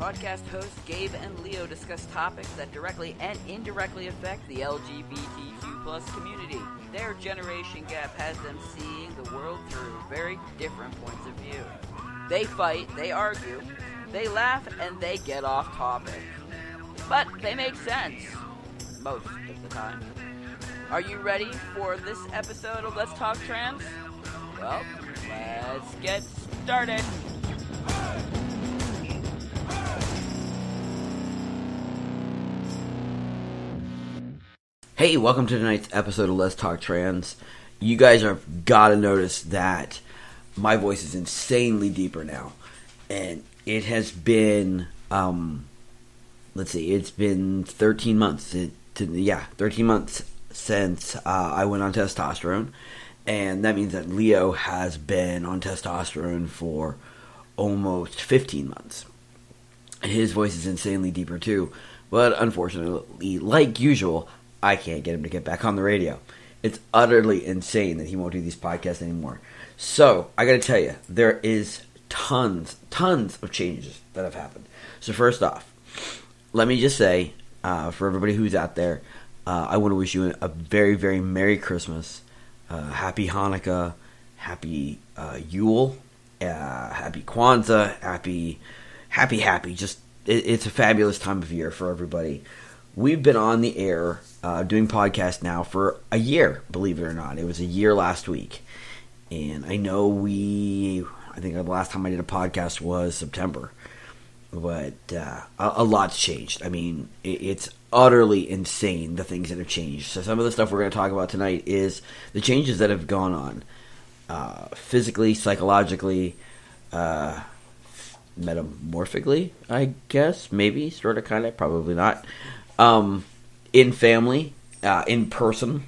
Podcast hosts Gabe and Leo discuss topics that directly and indirectly affect the LGBTQ+ community. Their generation gap has them seeing the world through very different points of view. They fight, they argue, they laugh, and they get off topic. But they make sense. Most of the time. Are you ready for this episode of Let's Talk Trans? Well, let's get started. Hey, welcome to tonight's episode of Let's Talk Trans. You guys have got to notice that my voice is insanely deeper now. And it has been, it's been 13 months. 13 months since I went on testosterone. And that means that Leo has been on testosterone for almost 15 months. His voice is insanely deeper too. But unfortunately, like usual, I can't get him to get back on the radio. It's utterly insane that he won't do these podcasts anymore. So, I gotta tell you, there is tons of changes that have happened. So first off, let me just say, for everybody who's out there, I want to wish you a very, very Merry Christmas, Happy Hanukkah, Happy Yule, Happy Kwanzaa, Happy. Just, it's a fabulous time of year for everybody. We've been on the air doing podcasts now for a year, believe it or not. It was a year last week. And I know I think the last time I did a podcast was September. But a lot's changed. I mean, it's utterly insane, the things that have changed. So some of the stuff we're going to talk about tonight is the changes that have gone on. Physically, psychologically, metamorphically, I guess. Maybe, sort of, kind of, probably not. In family, in person,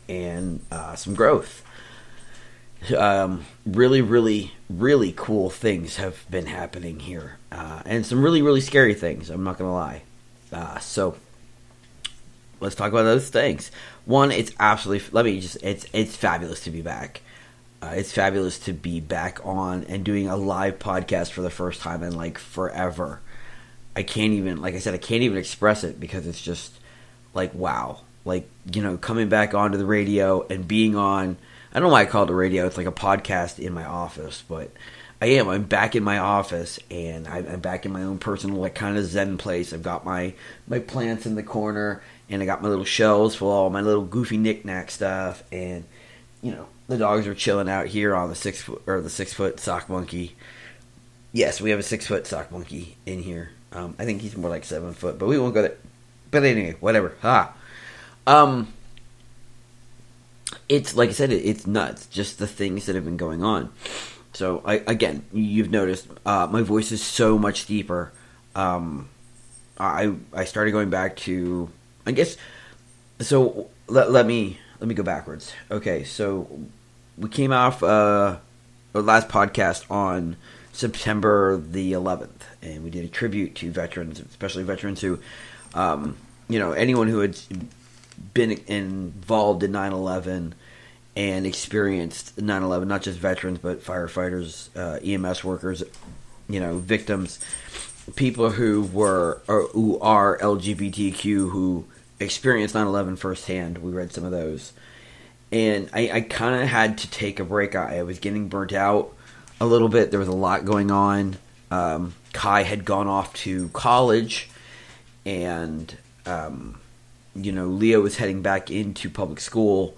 and some growth. Really cool things have been happening here. And some really scary things, I'm not going to lie. So, let's talk about those things. One, it's it's fabulous to be back. It's fabulous to be back on and doing a live podcast for the first time in like forever. I can't even express it because it's just like, wow. Like, coming back onto the radio and being on, I don't know why I call it a radio, it's like a podcast in my office, but I'm back in my office, and I'm back in my own personal, like, kind of zen place. I've got my plants in the corner, and I got my little shelves full of all my little goofy knick-knack stuff, and, the dogs are chilling out here on the 6-foot sock monkey. Yes, we have a 6-foot sock monkey in here. I think he's more like 7 foot, but we won't go there. But anyway, whatever. It's like I said, it's nuts. Just the things that have been going on. So you've noticed my voice is so much deeper. I started going back to, I guess. So let me go backwards. Okay, so we came off our last podcast on September the 11th, and we did a tribute to veterans, especially veterans who, anyone who had been involved in 9/11 and experienced 9/11, not just veterans, but firefighters, EMS workers, victims, people who are LGBTQ who experienced 9/11 firsthand. We read some of those. And I kind of had to take a break. I was getting burnt out a little bit. There was a lot going on. Kai had gone off to college, and Leo was heading back into public school.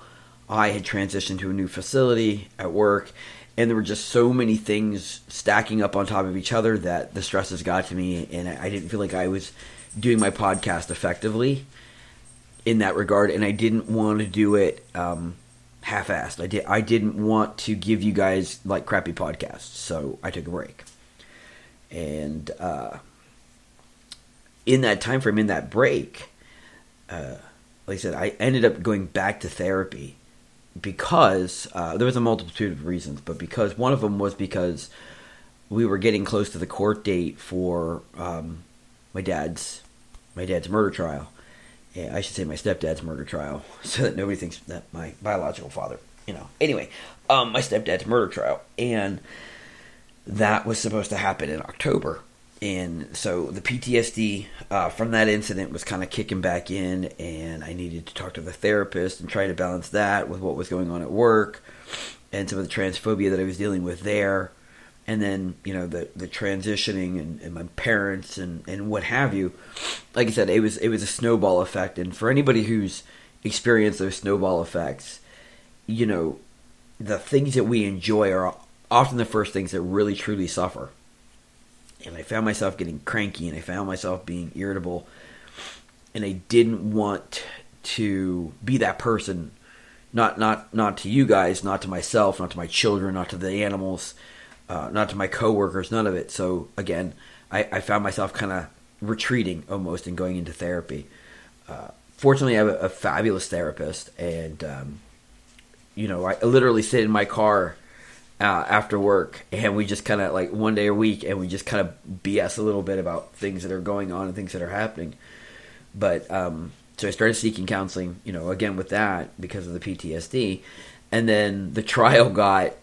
I had transitioned to a new facility at work, and there were just so many things stacking up on top of each other that the stresses got to me, and I didn't feel like I was doing my podcast effectively in that regard, and I didn't want to do it half-assed. I didn't want to give you guys like crappy podcasts, so I took a break. And in that time frame, in that break, like I said, I ended up going back to therapy because there was a multitude of reasons, but because one of them was because we were getting close to the court date for my dad's murder trial. I should say my stepdad's murder trial, so that nobody thinks that my biological father, Anyway, my stepdad's murder trial, and that was supposed to happen in October. And so the PTSD from that incident was kind of kicking back in, and I needed to talk to the therapist and try to balance that with what was going on at work and some of the transphobia that I was dealing with there. And then, the transitioning and my parents and what have you. Like I said, it was a snowball effect. And for anybody who's experienced those snowball effects, the things that we enjoy are often the first things that really truly suffer. And I found myself getting cranky, and I found myself being irritable. And I didn't want to be that person. Not to you guys, not to myself, not to my children, not to the animals, not to my coworkers, none of it. So again, I found myself kind of retreating almost and going into therapy. Fortunately, I have a fabulous therapist, and I literally sit in my car after work, and we just kind of like one day a week, and we just kind of BS a little bit about things that are going on and things that are happening. But so I started seeking counseling, again with that because of the PTSD, and then the trial got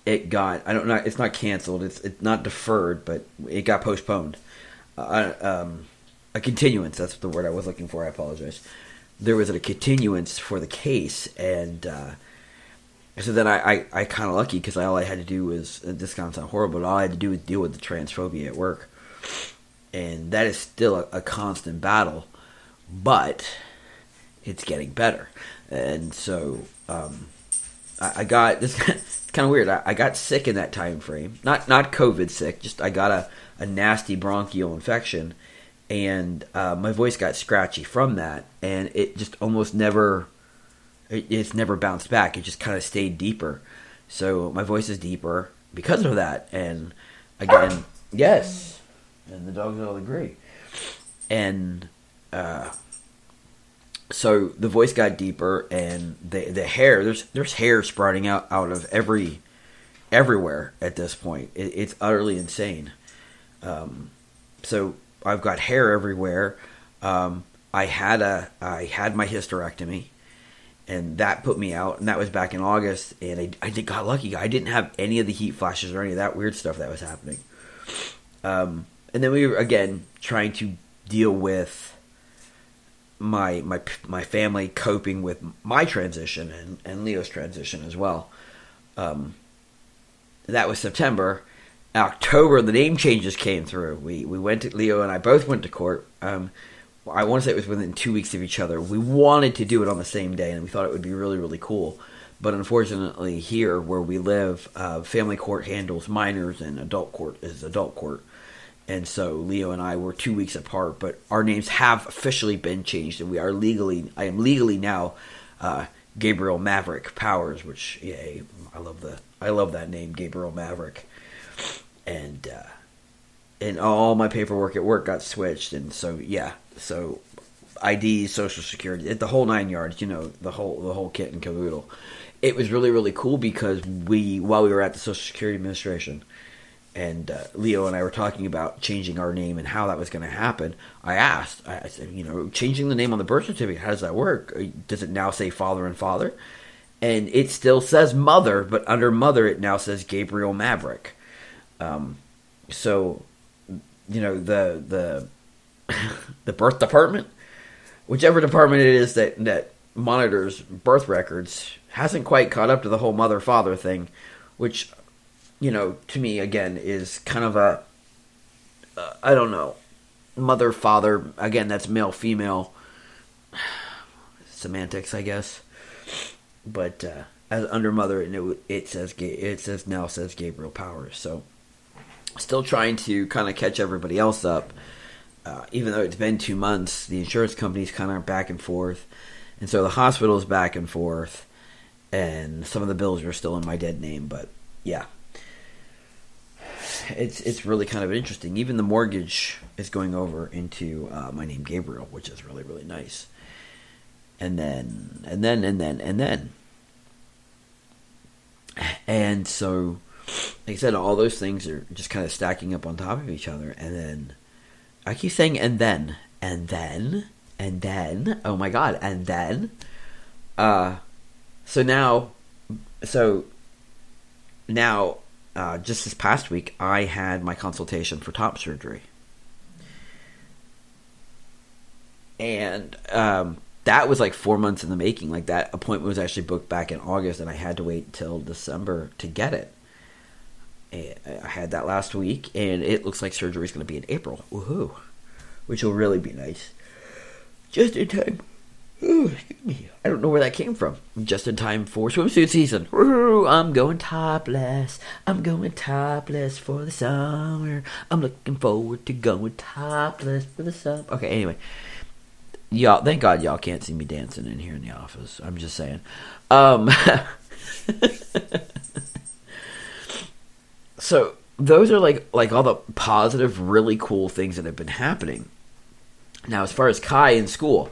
it's not canceled, it's not deferred, but it got postponed. A continuance, that's the word I was looking for. I apologize. There was a continuance for the case, and so then I kind of lucky because all I had to do was, this sounds horrible, but all I had to do was deal with the transphobia at work. And that is still a constant battle, but it's getting better. And so I got this. It's kind of weird. I got sick in that time frame. Not COVID sick. Just I got a nasty bronchial infection, and my voice got scratchy from that, and it just almost never. It's never bounced back. It just kind of stayed deeper. So my voice is deeper because of that. And again, yes. And the dogs all agree. And so the voice got deeper, and the hair, there's hair sprouting out of everywhere at this point. It's utterly insane. So I've got hair everywhere. I had my hysterectomy, and that put me out, and that was back in August, and I got lucky. I didn't have any of the heat flashes or any of that weird stuff that was happening. And then we were, again, trying to deal with my family coping with my transition and Leo's transition as well. That was September. October, the name changes came through. We went to, Leo and I both went to court. I want to say it was within 2 weeks of each other. We wanted to do it on the same day, and we thought it would be really, really cool. But unfortunately, here where we live, family court handles minors, and adult court is adult court. And so Leo and I were 2 weeks apart, but our names have officially been changed, and I am legally now Gabriel Maverick Powers, which, yay, I love that name, Gabriel Maverick. And all my paperwork at work got switched, and so so ID, Social Security, the whole 9 yards, the whole kit and caboodle. It was really, really cool because while we were at the Social Security Administration, and Leo and I were talking about changing our name and how that was going to happen, I said, changing the name on the birth certificate, how does that work? Does it now say father and father? And it still says mother, but under mother it now says Gabriel Maverick. So, the birth department, whichever department it is that monitors birth records, hasn't quite caught up to the whole mother-father thing, which, to me, again, is kind of I don't know, mother-father, again, that's male-female semantics, I guess. But as under mother, it now says Gabriel Powers. So, still trying to kind of catch everybody else up. Even though it's been 2 months, the insurance company's kind of back and forth. And so the hospital's back and forth. And some of the bills are still in my dead name. But, yeah. It's really kind of interesting. Even the mortgage is going over into my name, Gabriel, which is really, really nice. And then. And so, like I said, all those things are just kind of stacking up on top of each other. And then, I keep saying and then, oh my god, and then. So now just this past week, I had my consultation for top surgery. And that was like 4 months in the making. Like, that appointment was actually booked back in August, and I had to wait till December to get it. And I had that last week, and it looks like surgery is going to be in April. Woohoo! Which will really be nice. Just in time. Ooh, excuse me. I don't know where that came from. Just in time for swimsuit season. Woo, I'm going topless. I'm going topless for the summer. I'm looking forward to going topless for the summer. Okay, anyway. Y'all, thank God y'all can't see me dancing in here in the office. I'm just saying. So those are like all the positive, really cool things that have been happening. Now, as far as Kai in school,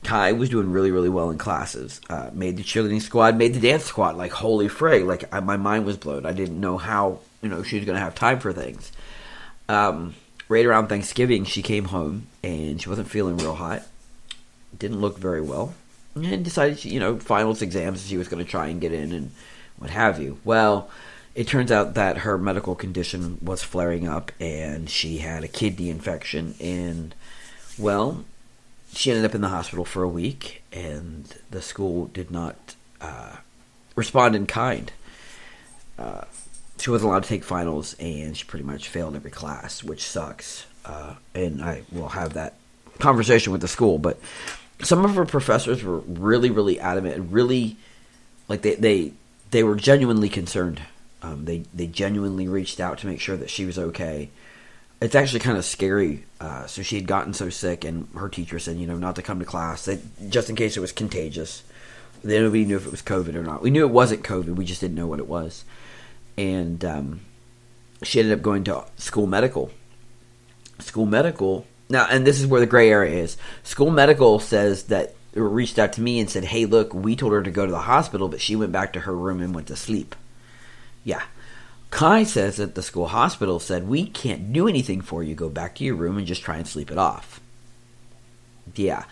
Kai was doing really, really well in classes. Made the cheerleading squad, made the dance squad. Like, holy frig! Like, my mind was blown. I didn't know how she was going to have time for things. Right around Thanksgiving, she came home and she wasn't feeling real hot. Didn't look very well, and decided finals exams she was going to try and get in and what have you. Well, it turns out that her medical condition was flaring up, and she had a kidney infection, and, well, she ended up in the hospital for a week, and the school did not respond in kind. She wasn't allowed to take finals, and she pretty much failed every class, which sucks. And I will have that conversation with the school, but some of her professors were really, really adamant, and really, like, they were genuinely concerned. They genuinely reached out to make sure that she was okay. It's actually kind of scary. So she had gotten so sick, and her teacher said, not to come to class, just in case it was contagious. Nobody knew if it was COVID or not. We knew it wasn't COVID. We just didn't know what it was. And she ended up going to school medical. School medical. Now, and this is where the gray area is. School medical says that, or reached out to me and said, hey, look, we told her to go to the hospital, but she went back to her room and went to sleep. Yeah. Kai says that the school hospital said, we can't do anything for you. Go back to your room and just try and sleep it off. Yeah.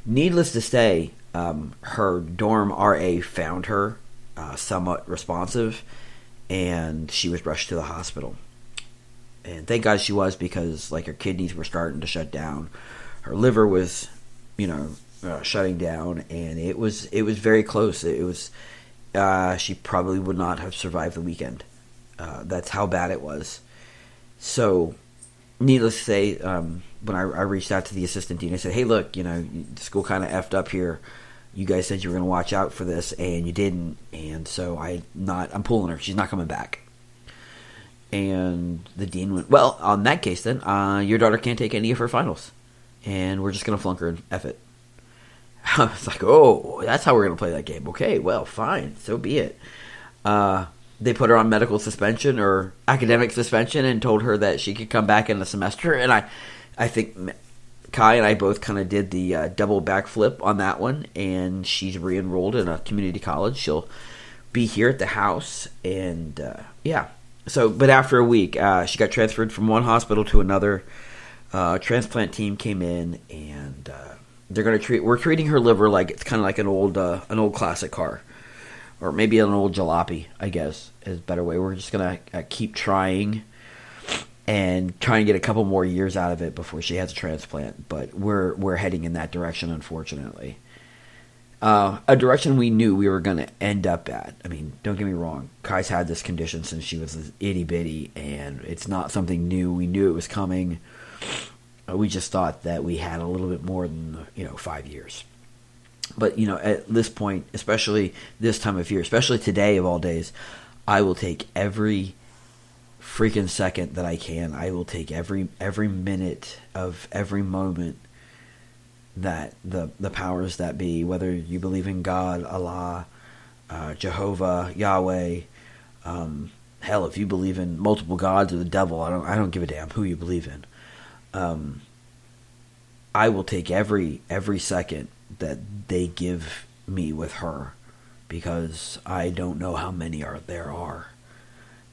Needless to say, her dorm RA found her somewhat responsive, and she was rushed to the hospital. And thank God she was, because like her kidneys were starting to shut down. Her liver was, shutting down, and it was very close. It was she probably would not have survived the weekend. That's how bad it was. So, needless to say, when I reached out to the assistant dean, I said, hey, look, the school kind of effed up here. You guys said you were going to watch out for this, and you didn't. And so I'm pulling her. She's not coming back. And the dean went, well, on that case then, your daughter can't take any of her finals. And we're just going to flunk her and F it. I was like, oh, that's how we're going to play that game. Okay, well, fine. So be it. They put her on medical suspension or academic suspension and told her that she could come back in the semester. And I think Kai and I both kind of did the double backflip on that one. And she's re-enrolled in a community college. She'll be here at the house. And, yeah. So, but after a week, she got transferred from one hospital to another. Transplant team came in, and we're treating her liver like it's kind of like an old classic car, or maybe an old jalopy, I guess is a better way. We're just gonna keep trying and try and get a couple more years out of it before she has a transplant. But we're heading in that direction, unfortunately. A direction we knew we were going to end up at. I mean, don't get me wrong. Kai's had this condition since she was itty-bitty, and it's not something new. We knew it was coming. We just thought that we had a little bit more than, 5 years. But, at this point, especially this time of year, especially today of all days, I will take every freaking second that I can. I will take every minute of every moment that the powers that be, whether you believe in God, Allah, Jehovah, Yahweh, hell, if you believe in multiple gods or the devil, I don't give a damn who you believe in. I will take every second that they give me with her, because I don't know how many there are.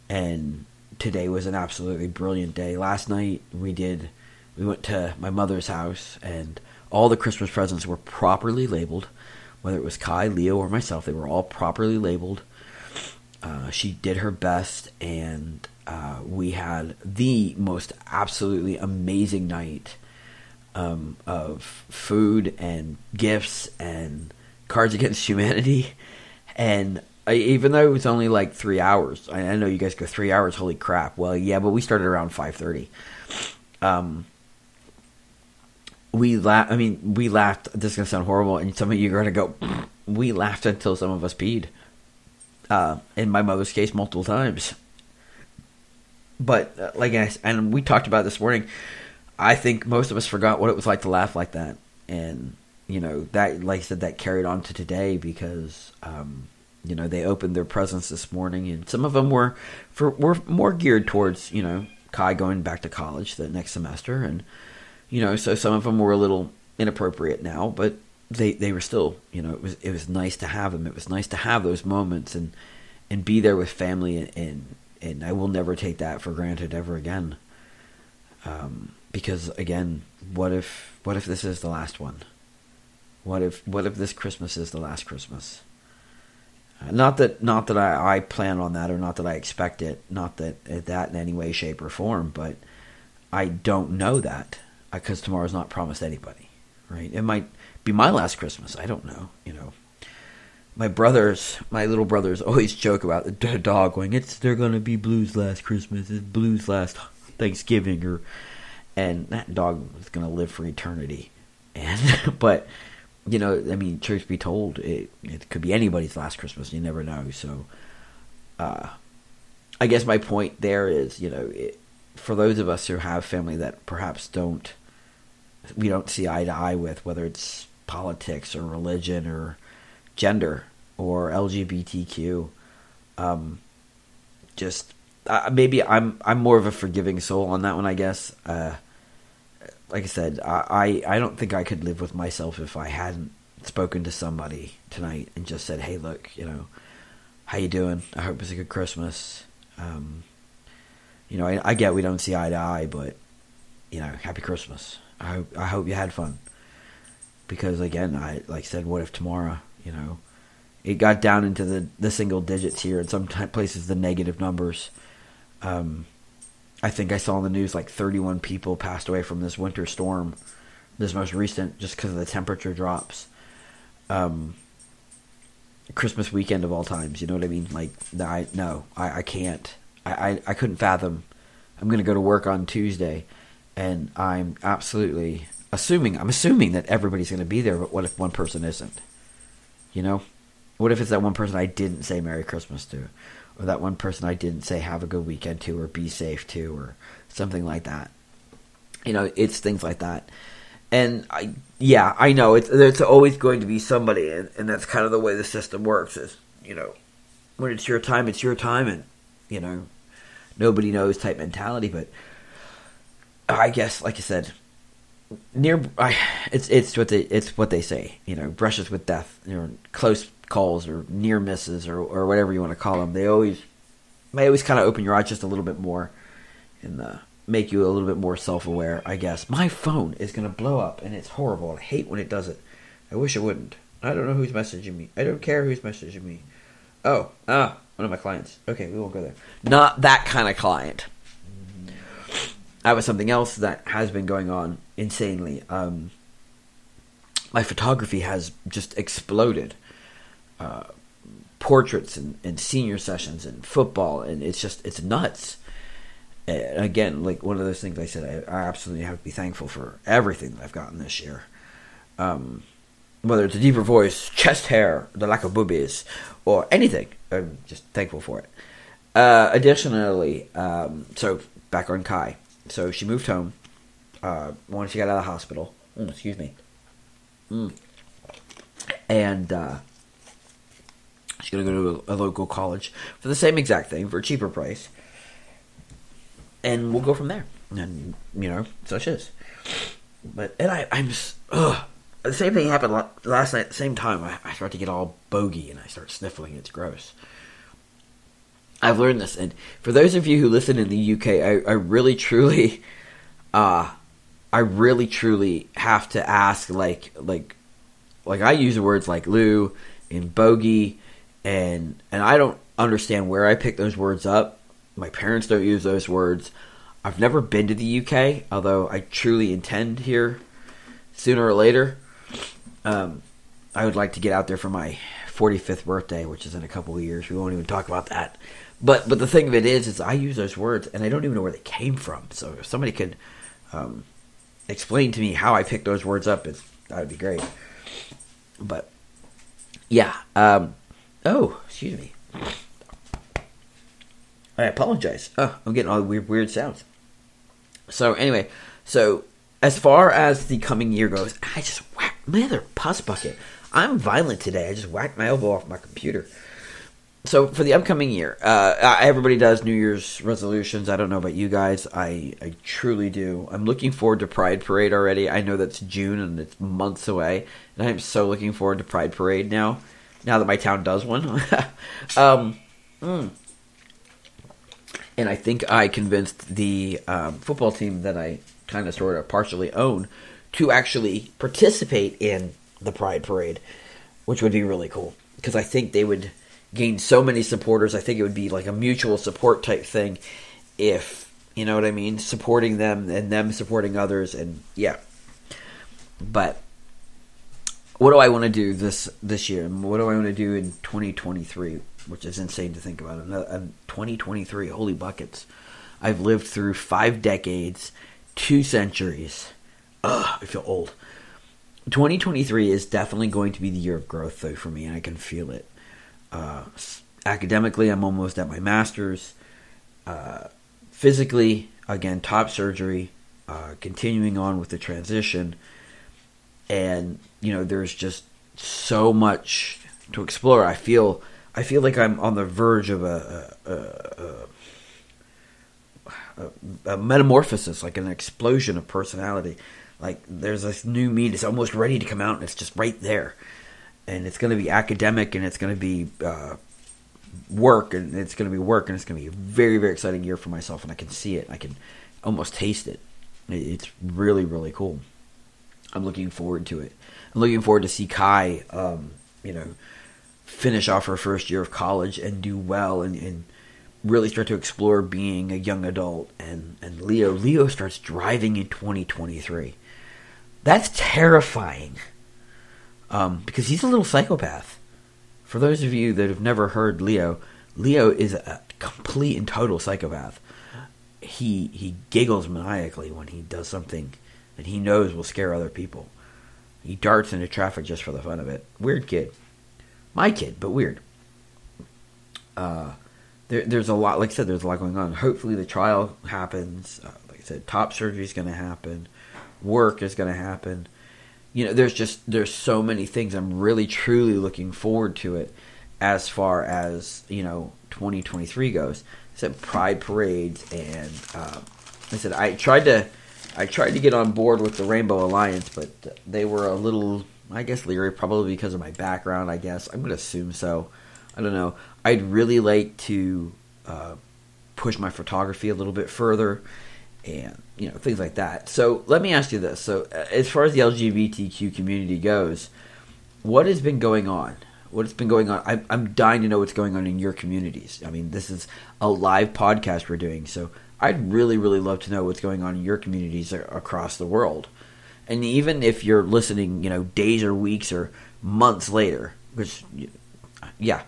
And today was an absolutely brilliant day. Last night we went to my mother's house, and all the Christmas presents were properly labeled. Whether it was Kai, Leo, or myself, they were all properly labeled. She did her best, and we had the most absolutely amazing night of food and gifts and Cards Against Humanity. And even though it was only like 3 hours, I know you guys go 3 hours, holy crap. Well, yeah, but we started around 5:30. We laughed. This is going to sound horrible, and some of you are going to go, we laughed until some of us peed. In my mother's case, multiple times. But, and we talked about it this morning, I think most of us forgot what it was like to laugh like that. And, that, like I said, that carried on to today because, they opened their presents this morning, and some of them were more geared towards, Kai going back to college the next semester, and so some of them were a little inappropriate now, but they were still, it was nice to have them. It was nice to have those moments and be there with family, and I will never take that for granted ever again. Because again, what if this is the last one? What if this Christmas is the last Christmas? Not that I plan on that, or not that I expect it, not that in any way, shape, or form, but I don't know that because tomorrow's not promised anybody, right? It might be my last Christmas. I don't know, My little brothers always joke about the dog going, they're going to be Blue's last Christmas, it's Blue's last Thanksgiving, and that dog is going to live for eternity. And, but, truth be told, it could be anybody's last Christmas. You never know. So, I guess my point there is, for those of us who have family that perhaps we don't see eye to eye with, whether it's politics or religion or gender or LGBTQ, maybe I'm more of a forgiving soul on that one, I guess. Like I said, I don't think I could live with myself if I hadn't spoken to somebody tonight and just said, hey, look, how you doing? I hope it's a good Christmas. I get we don't see eye to eye, but, happy Christmas. I hope you had fun. Because, again, like I said, what if tomorrow, it got down into the single digits here, and some places the negative numbers. I think I saw in the news like 31 people passed away from this winter storm, this most recent, just because of the temperature drops. Christmas weekend of all times, you know what I mean? Like, I can't. I couldn't fathom. I'm going to go to work on Tuesday, and I'm absolutely assuming that everybody's going to be there, but what if one person isn't? What if it's that one person I didn't say Merry Christmas to? Or that one person I didn't say have a good weekend to, or be safe to, or something like that. It's things like that. And I know there's always going to be somebody, and that's kind of the way the system works. Is when it's your time, and nobody knows type mentality. But I guess, like I said, it's what they say. Brushes with death, close calls or near misses or whatever you want to call them. They always kind of open your eyes just a little bit more and make you a little bit more self-aware, I guess. My phone is going to blow up, and it's horrible. I hate when it does it. I wish it wouldn't. I don't know who's messaging me. I don't care who's messaging me. One of my clients. Okay, we won't go there. Not that kind of client. I have something else that has been going on insanely. My photography has just exploded. Portraits and senior sessions and football, and it's nuts. And again, like one of those things I said, I absolutely have to be thankful for everything that I've gotten this year. Whether it's a deeper voice, chest hair, the lack of boobies, or anything, I'm just thankful for it. Additionally, so back on Kai. So she moved home once she got out of the hospital. Excuse me. And she's going to go to a local college for the same exact thing for a cheaper price. And we'll go from there. And, such is. I'm just, the same thing happened last night at the same time. I start to get all bogey and I start sniffling. It's gross. I've learned this. And for those of you who listen in the UK, I really truly have to ask, like I use the words like Lou and bogey, and I understand where I pick those words up. My parents don't use those words. I've never been to the UK, although I truly intend here sooner or later. I would like to get out there for my 45th birthday, which is in a couple of years. We won't even talk about that. But the thing of it is I use those words, and I don't even know where they came from. So if somebody could explain to me how I picked those words up, that would be great. But, yeah. Excuse me. I apologize. I'm getting all the weird sounds. So, anyway. So, as far as the coming year goes, I just whacked my other pus bucket. I'm violent today. I just whacked my elbow off my computer. So, for the upcoming year, everybody does New Year's resolutions. I don't know about you guys. I truly do. I'm looking forward to Pride Parade already. I know that's June and it's months away. And I am so looking forward to Pride Parade now that my town does one. And I think I convinced the football team that I kind of sort of partially own to actually participate in the Pride Parade, which would be really cool. Because I think they would gain so many supporters. I think it would be like a mutual support type thing if, you know what I mean, supporting them and them supporting others. And yeah. But what do I want to do this year? What do I want to do in 2023? Which is insane to think about. 2023, holy buckets. I've lived through 5 decades, 2 centuries. I feel old. 2023 is definitely going to be the year of growth, though, for me, and I can feel it. Academically, I'm almost at my master's. Physically, again, top surgery, continuing on with the transition. And, you know, there's just so much to explore. I feel like I'm on the verge of a metamorphosis, like an explosion of personality. Like there's this new me that's almost ready to come out, and it's just right there. And it's going to be academic, and it's going to be work, and it's going to be a very, very exciting year for myself, and I can see it. I can almost taste it. It's really, really cool. I'm looking forward to it. I'm looking forward to see Kai, finish off her first year of college and do well and really start to explore being a young adult. And Leo starts driving in 2023. That's terrifying because he's a little psychopath. For those of you that have never heard Leo is a complete and total psychopath. He giggles maniacally when he does something that he knows will scare other people. He darts into traffic just for the fun of it. Weird kid. My kid, but weird. There's a lot, like I said, there's a lot going on. Hopefully the trial happens. Like I said, top surgery is going to happen. Work is going to happen. You know, there's so many things. I'm really, truly looking forward to it as far as, 2023 goes. I said Pride Parades, and I said I tried to get on board with the Rainbow Alliance, but they were a little, I guess, leery, probably because of my background, I guess. I'm going to assume so. I don't know. I'd really like to push my photography a little bit further and, things like that. So let me ask you this. So as far as the LGBTQ community goes, what has been going on? I'm dying to know what's going on in your communities. I mean, this is a live podcast we're doing, so I'd really, really love to know what's going on in your communities across the world. And even if you're listening, days or weeks or months later, which, yeah,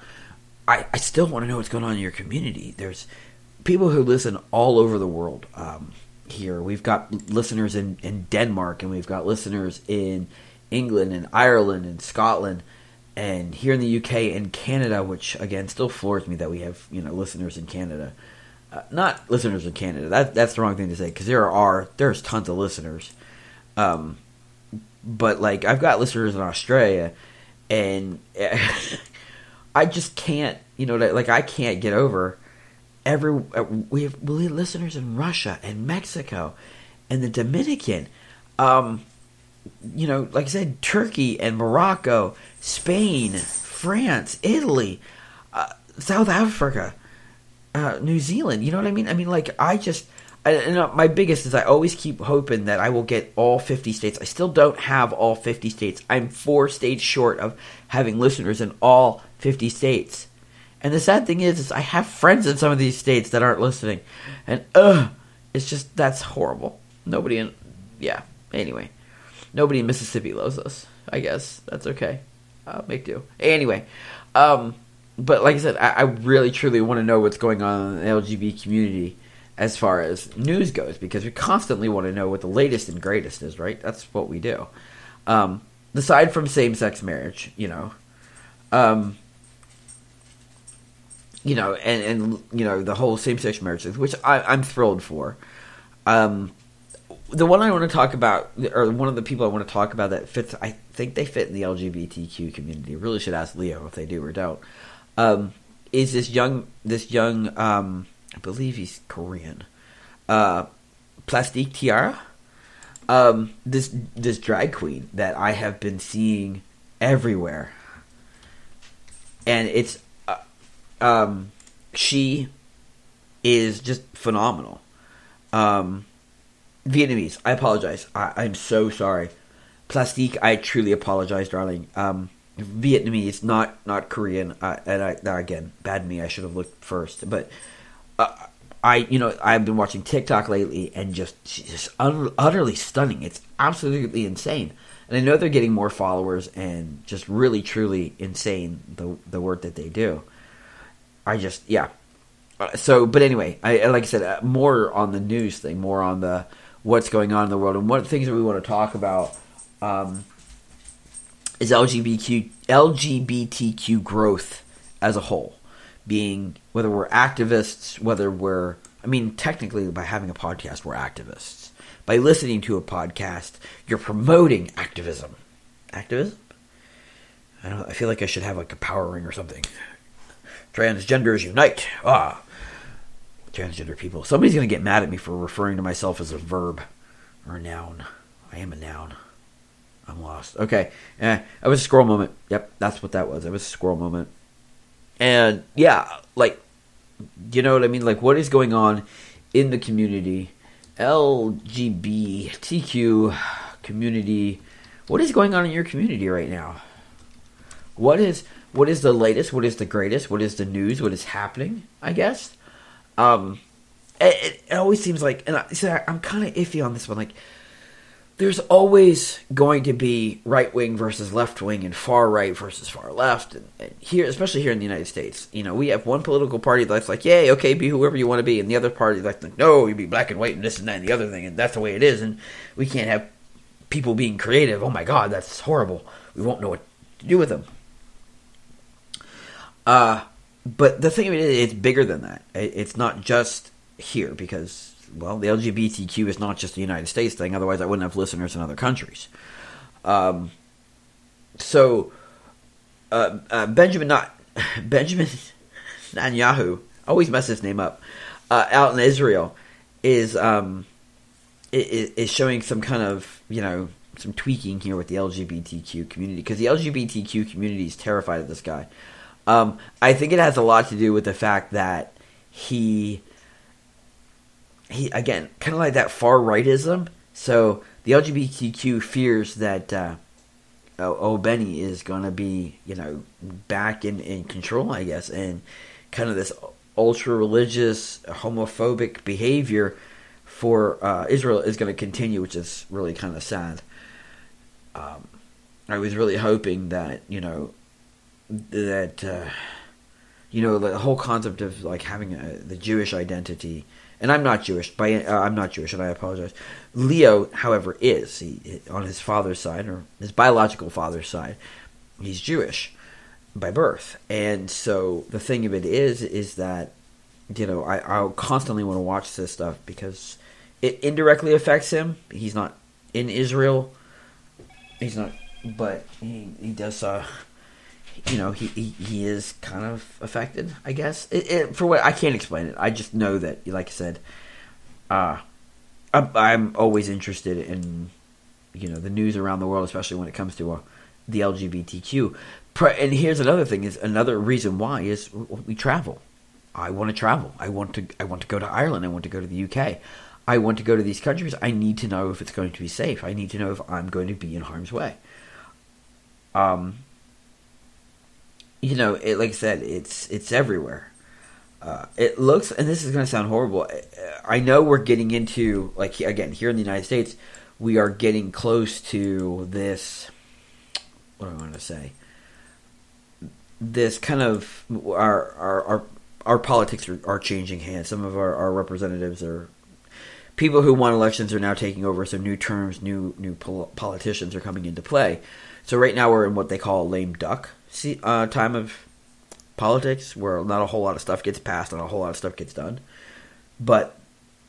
I still want to know what's going on in your community. There's people who listen all over the world here. We've got listeners in Denmark, and we've got listeners in England and Ireland and Scotland, and here in the UK and Canada, which, again, still floors me that we have, listeners in Canada. Not listeners in Canada. That's the wrong thing to say, because there's tons of listeners. But, like, I've got listeners in Australia, and I just can't, I can't get over we have listeners in Russia and Mexico and the Dominican, like I said, Turkey and Morocco, Spain, France, Italy, South Africa, New Zealand. You know what I mean? I mean, like, my biggest is I always keep hoping that I will get all 50 states. I still don't have all 50 states. I'm 4 states short of having listeners in all 50 states. And the sad thing is I have friends in some of these states that aren't listening. And, it's just, that's horrible. Anyway. Nobody in Mississippi loves us, I guess. That's okay. I'll make do. Anyway, but like I said, I really, truly want to know what's going on in the LGBT community as far as news goes, because we constantly want to know what the latest and greatest is, right? That's what we do. Aside from same-sex marriage, and the whole same-sex marriage thing, which I'm thrilled for. The one I want to talk about, or one of the people I want to talk about that fits, I think they fit in the LGBTQ community. Really should ask Leo if they do or don't. Is this young, I believe he's Korean, Plastique Tiara. This drag queen that I have been seeing everywhere, and it's she is just phenomenal. Vietnamese. I apologize. I'm so sorry. Plastique. I truly apologize, darling. Vietnamese, not Korean. Again, bad me. I should have looked first. But I've been watching TikTok lately, and just utterly stunning. It's absolutely insane. And I know they're getting more followers, and just really, truly insane the work that they do. But anyway, like I said, more on the news thing, more on the what's going on in the world, and one of the things that we want to talk about is LGBTQ growth as a whole, being whether we're activists, technically by having a podcast, we're activists. By listening to a podcast, you're promoting activism. Activism? I feel like I should have like a power ring or something. Transgenders unite. Transgender people. Somebody's going to get mad at me for referring to myself as a verb or a noun. I am a noun. I'm lost. Okay. It was a squirrel moment. Yep, that's what that was. It was a squirrel moment. And yeah, you know what I mean? Like, what is going on in the community? LGBTQ community. What is going on in your community right now? What is the latest? What is the greatest? What is the news? What is happening? I guess. It always seems like, and I'm kind of iffy on this one. Like, there's always going to be right wing versus left wing, and far right versus far left. And here, especially here in the United States, we have one political party that's like, "Yay, okay, be whoever you want to be," and the other party that's like, "No, you be black and white and this and that and the other thing, and that's the way it is, and we can't have people being creative. Oh my God, that's horrible. We won't know what to do with them." But the thing of it is, it's bigger than that. It's not just here because, well, the LGBTQ is not just a United States thing. Otherwise, I wouldn't have listeners in other countries. Benjamin Netanyahu, I always mess his name up, out in Israel, is showing some kind of, some tweaking here with the LGBTQ community, because the LGBTQ community is terrified of this guy. I think it has a lot to do with the fact that he again, kind of like that far rightism. So the LGBTQ fears that Benny is going to be, back in control, I guess, and kind of this ultra religious, homophobic behavior for Israel is going to continue, which is really kind of sad. I was really hoping that the whole concept of like having the Jewish identity, and I'm not Jewish, and I apologize. Leo, however, is he, on his father's side, or his biological father's side, he's Jewish by birth, and so the thing of it is that I constantly want to watch this stuff because it indirectly affects him. He's not in Israel. He's not, but he does. He is kind of affected, I guess. For what I can't explain it. I just know that, like I said, I'm always interested in the news around the world, especially when it comes to the LGBTQ. And here's another thing: is another reason why is we travel. I want to travel. I want to go to Ireland. I want to go to the UK. I want to go to these countries. I need to know if it's going to be safe. I need to know if I'm going to be in harm's way. like I said, it's everywhere. It looks, and this is going to sound horrible. I know we're getting into, like, again, here in the United States, we are getting close to this, what do I want to say? This kind of, our politics are changing hands. Some of our representatives are, people who won elections are now taking over, so new terms, new politicians are coming into play. So right now we're in what they call a lame duck time of politics, where not a whole lot of stuff gets passed, not a whole lot of stuff gets done. But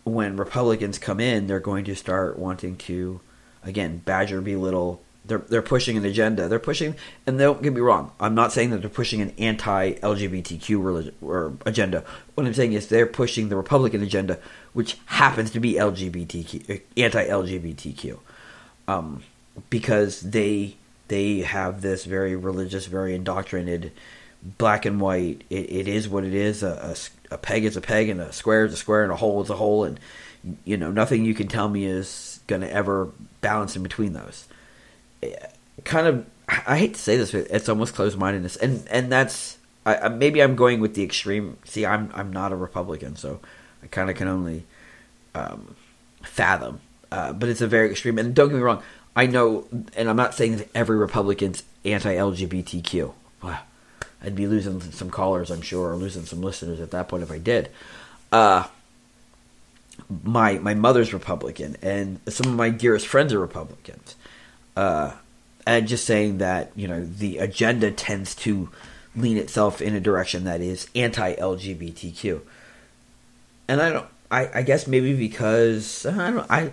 when Republicans come in, they're going to start wanting to, again, badger, belittle. They're pushing an agenda. They're pushing, and don't get me wrong, I'm not saying that they're pushing an anti-LGBTQ religion or agenda. What I'm saying is they're pushing the Republican agenda, which happens to be anti-LGBTQ, because they have this very religious, very indoctrinated, black and white. It is what it is. A peg is a peg, and a square is a square, and a hole is a hole, and nothing you can tell me is going to ever balance in between those. Kind of, I hate to say this, but it's almost closed-mindedness, and that's maybe I'm going with the extreme. See, I'm not a Republican, so I kind of can only fathom. But it's a very extreme, and don't get me wrong. I know, and I'm not saying that every Republican's anti-LGBTQ. Wow. I'd be losing some callers, I'm sure, or losing some listeners at that point if I did. My mother's Republican, and some of my dearest friends are Republicans. And just saying that, the agenda tends to lean itself in a direction that is anti-LGBTQ. And I guess maybe because, I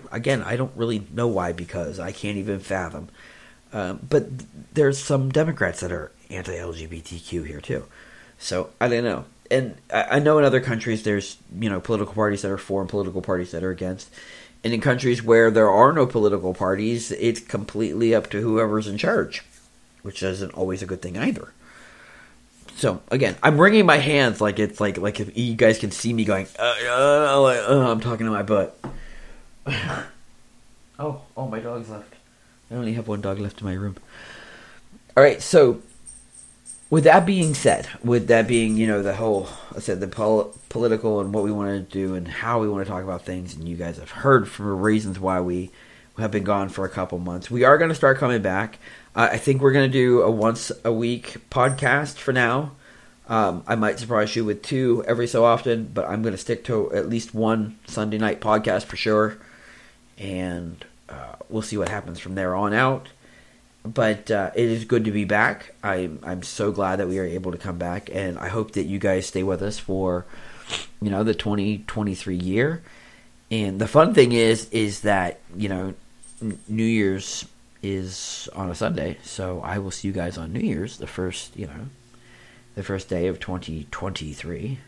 don't really know why, because I can't even fathom. But there's some Democrats that are anti-LGBTQ here too. So I don't know. And I know in other countries there's, political parties that are for and political parties that are against. And in countries where there are no political parties, it's completely up to whoever's in charge, which isn't always a good thing either. So again, I'm wringing my hands like it's like if you guys can see me going, I'm talking to my butt. Oh, my dog's left. I only have one dog left in my room. All right, so with that being said, the whole, I said, the political and what we want to do and how we want to talk about things, and you guys have heard from the reasons why we have been gone for a couple months. We are going to start coming back. I think we're going to do a once-a-week podcast for now. I might surprise you with 2 every so often, but I'm going to stick to at least one Sunday night podcast for sure. And we'll see what happens from there on out. But it is good to be back. I'm so glad that we are able to come back, and I hope that you guys stay with us for, the 2023 year. And the fun thing is that, New Year's is on a Sunday, so I will see you guys on New Year's, the first day of 2023.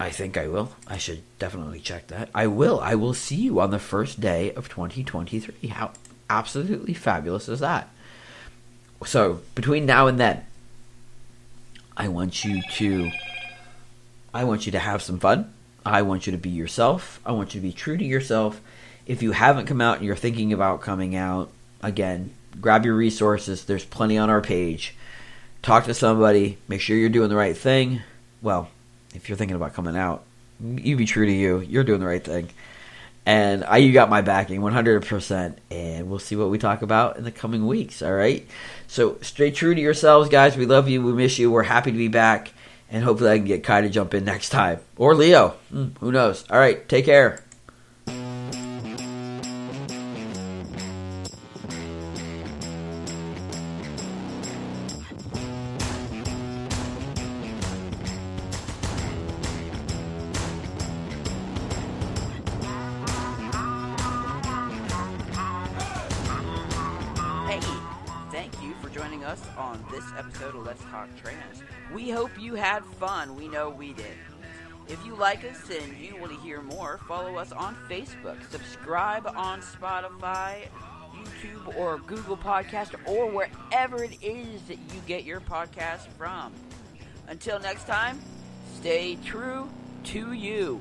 I think I will. I should definitely check that. I will see you on the first day of 2023. How absolutely fabulous is that? So, between now and then, I want you to have some fun. I want you to be yourself. I want you to be true to yourself. If you haven't come out and you're thinking about coming out, again, grab your resources. There's plenty on our page. Talk to somebody. Make sure you're doing the right thing. Well, if you're thinking about coming out, you be true to you. You're doing the right thing. And you got my backing 100%. And we'll see what we talk about in the coming weeks, all right? So stay true to yourselves, guys. We love you. We miss you. We're happy to be back. And hopefully I can get Kai to jump in next time. Or Leo. Who knows? All right, take care. On this episode of Let's Talk Trans. We hope you had fun. We know we did. If you like us and you want to hear more, follow us on Facebook. Subscribe on Spotify, YouTube, or Google Podcast, or wherever it is that you get your podcast from. Until next time, stay true to you.